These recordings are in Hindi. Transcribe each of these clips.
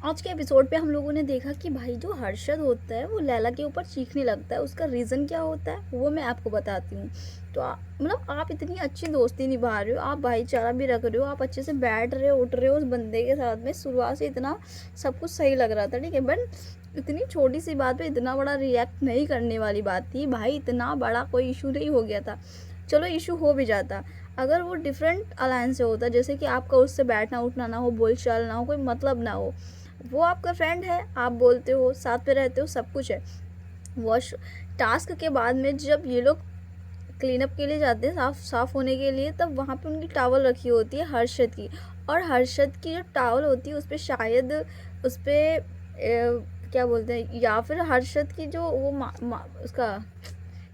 आज के एपिसोड पे हम लोगों ने देखा कि भाई जो हर्षद होता है वो लैला के ऊपर चीखने लगता है। उसका रीज़न क्या होता है वो मैं आपको बताती हूँ। तो मतलब आप इतनी अच्छी दोस्ती निभा रहे हो, आप भाईचारा भी रख रहे हो, आप अच्छे से बैठ रहे हो उठ रहे हो उस बंदे के साथ में, शुरुआत से इतना सब कुछ सही लग रहा था, ठीक है। बट इतनी छोटी सी बात पे इतना बड़ा रिएक्ट नहीं करने वाली बात थी भाई। इतना बड़ा कोई इशू नहीं हो गया था। चलो इशू हो भी जाता अगर वो डिफरेंट अलायंस से होता, जैसे कि आपका उससे बैठना उठना ना हो, बोल चाल ना हो, कोई मतलब ना हो। वो आपका फ्रेंड है, आप बोलते हो, साथ में रहते हो, सब कुछ है। वॉश टास्क के बाद में जब ये लोग क्लीन अप के लिए जाते हैं, साफ साफ होने के लिए, तब वहाँ पे उनकी टॉवल रखी होती है हर्षद की। और हर्षद की जो टॉवल होती है उस पर शायद उस पर क्या बोलते हैं, या फिर हर्षद की जो वो उसका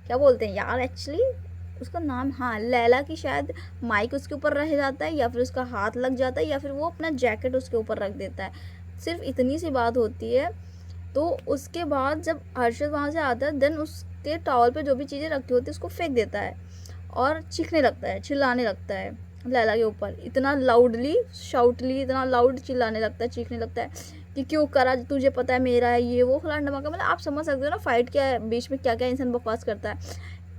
क्या बोलते हैं यार, एक्चुअली उसका नाम, हाँ, लैला की शायद माइक उसके ऊपर रह जाता है, या फिर उसका हाथ लग जाता है, या फिर वो अपना जैकेट उसके ऊपर रख देता है। सिर्फ इतनी सी बात होती है। तो उसके बाद जब हर्षद वहाँ से आता है, देन उसके टॉवल पे जो भी चीज़ें रखी होती है उसको फेंक देता है और चीखने लगता है, चिल्लाने लगता है लैला के ऊपर, इतना लाउडली शाउटली, इतना लाउड चिल्लाने लगता है, चीखने लगता है कि क्यों करा, तुझे पता है मेरा है ये वो फलाना ढमाका। मतलब आप समझ सकते हो ना फाइट क्या है, बीच में क्या क्या इंसान बकवास करता है।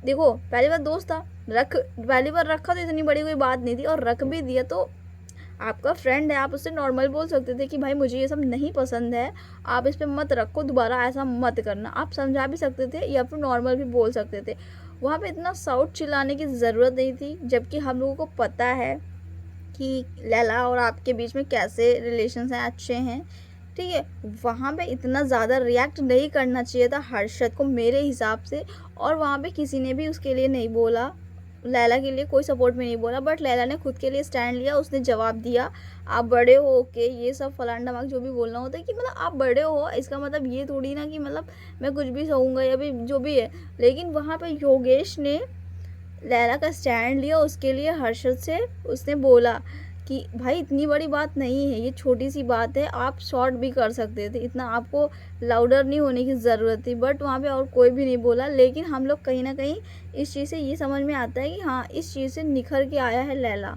देखो, पहली बार दोस्त था, पहली बार रखा तो इतनी बड़ी कोई बात नहीं थी, और रख भी दिया तो आपका फ्रेंड है, आप उससे नॉर्मल बोल सकते थे कि भाई मुझे ये सब नहीं पसंद है, आप इस पर मत रखो, दोबारा ऐसा मत करना। आप समझा भी सकते थे या फिर नॉर्मल भी बोल सकते थे। वहाँ पे इतना साउट चिल्लाने की ज़रूरत नहीं थी, जबकि हम लोगों को पता है कि लैला और आपके बीच में कैसे रिलेशन हैं, अच्छे हैं, ठीक है। वहाँ पे इतना ज़्यादा रिएक्ट नहीं करना चाहिए था हर्षद को मेरे हिसाब से। और वहाँ पे किसी ने भी उसके लिए नहीं बोला, लैला के लिए कोई सपोर्ट में नहीं बोला, बट लैला ने खुद के लिए स्टैंड लिया, उसने जवाब दिया। आप बड़े हो, ओके, ये सब फलान ढमाक जो भी बोलना होता है कि मतलब आप बड़े हो, इसका मतलब ये थोड़ी ना कि मतलब मैं कुछ भी सहूँगा या भी जो भी है। लेकिन वहाँ पे योगेश ने लैला का स्टैंड लिया, उसके लिए हर्षद से उसने बोला कि भाई इतनी बड़ी बात नहीं है, ये छोटी सी बात है, आप शॉर्ट भी कर सकते थे, इतना आपको लाउडर नहीं होने की ज़रूरत थी। बट वहाँ पे और कोई भी नहीं बोला। लेकिन हम लोग कहीं ना कहीं इस चीज़ से ये समझ में आता है कि हाँ, इस चीज़ से निखर के आया है लैला।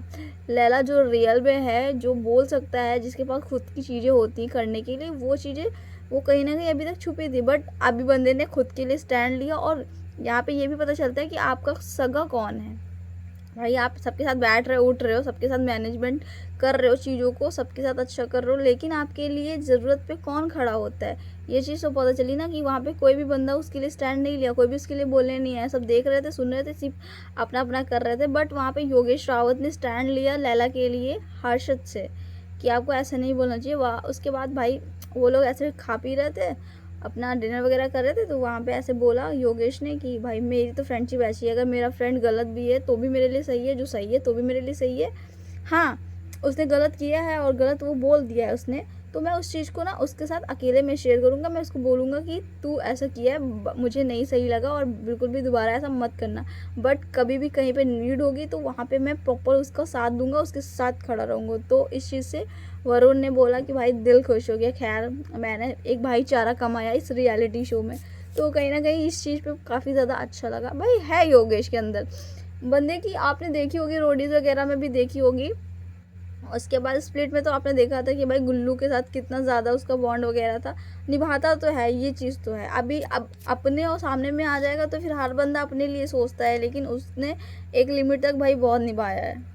लैला जो रियल में है, जो बोल सकता है, जिसके पास खुद की चीज़ें होती करने के लिए, वो चीज़ें वो कहीं ना कहीं अभी तक छुपी थी। बट अभी बंदे ने खुद के लिए स्टैंड लिया। और यहाँ पे ये भी पता चलता है कि आपका सगा कौन है। भाई आप सबके साथ बैठ रहे हो, उठ रहे हो, सबके साथ मैनेजमेंट कर रहे हो चीज़ों को, सबके साथ अच्छा कर रहे हो, लेकिन आपके लिए ज़रूरत पे कौन खड़ा होता है, ये चीज़ तो पता चली ना कि वहाँ पे कोई भी बंदा उसके लिए स्टैंड नहीं लिया, कोई भी उसके लिए बोलने नहीं आया। सब देख रहे थे, सुन रहे थे, सिर्फ अपना अपना कर रहे थे। बट वहाँ पे योगेश रावत ने स्टैंड लिया लैला के लिए हर्षद से कि आपको ऐसा नहीं बोलना चाहिए। वाह, उसके बाद भाई वो लोग ऐसे खा पी रहे थे, अपना डिनर वगैरह कर रहे थे, तो वहाँ पे ऐसे बोला योगेश ने कि भाई मेरी तो फ्रेंडशिप ऐसी है, अगर मेरा फ्रेंड गलत भी है तो भी मेरे लिए सही है, जो सही है तो भी मेरे लिए सही है। हाँ, उसने गलत किया है और गलत वो बोल दिया है उसने, तो मैं उस चीज़ को ना उसके साथ अकेले में शेयर करूँगा। मैं उसको बोलूँगा कि तू ऐसा किया है, मुझे नहीं सही लगा और बिल्कुल भी दोबारा ऐसा मत करना। बट कभी भी कहीं पे नीड होगी तो वहाँ पे मैं प्रॉपर उसका साथ दूंगा, उसके साथ खड़ा रहूँगा। तो इस चीज़ से वरुण ने बोला कि भाई दिल खुश हो गया, खैर मैंने एक भाईचारा कमाया इस रियलिटी शो में। तो कहीं ना कहीं इस चीज़ पे काफ़ी ज़्यादा अच्छा लगा। भाई है योगेश के अंदर बंदे की, आपने देखी होगी रोडीज़ वगैरह में भी देखी होगी। उसके बाद स्प्लिट में तो आपने देखा था कि भाई गुल्लू के साथ कितना ज़्यादा उसका बॉन्ड वगैरह था, निभाता तो है, ये चीज़ तो है। अभी अब अपने और सामने में आ जाएगा तो फिर हर बंदा अपने लिए सोचता है, लेकिन उसने एक लिमिट तक भाई बहुत निभाया है।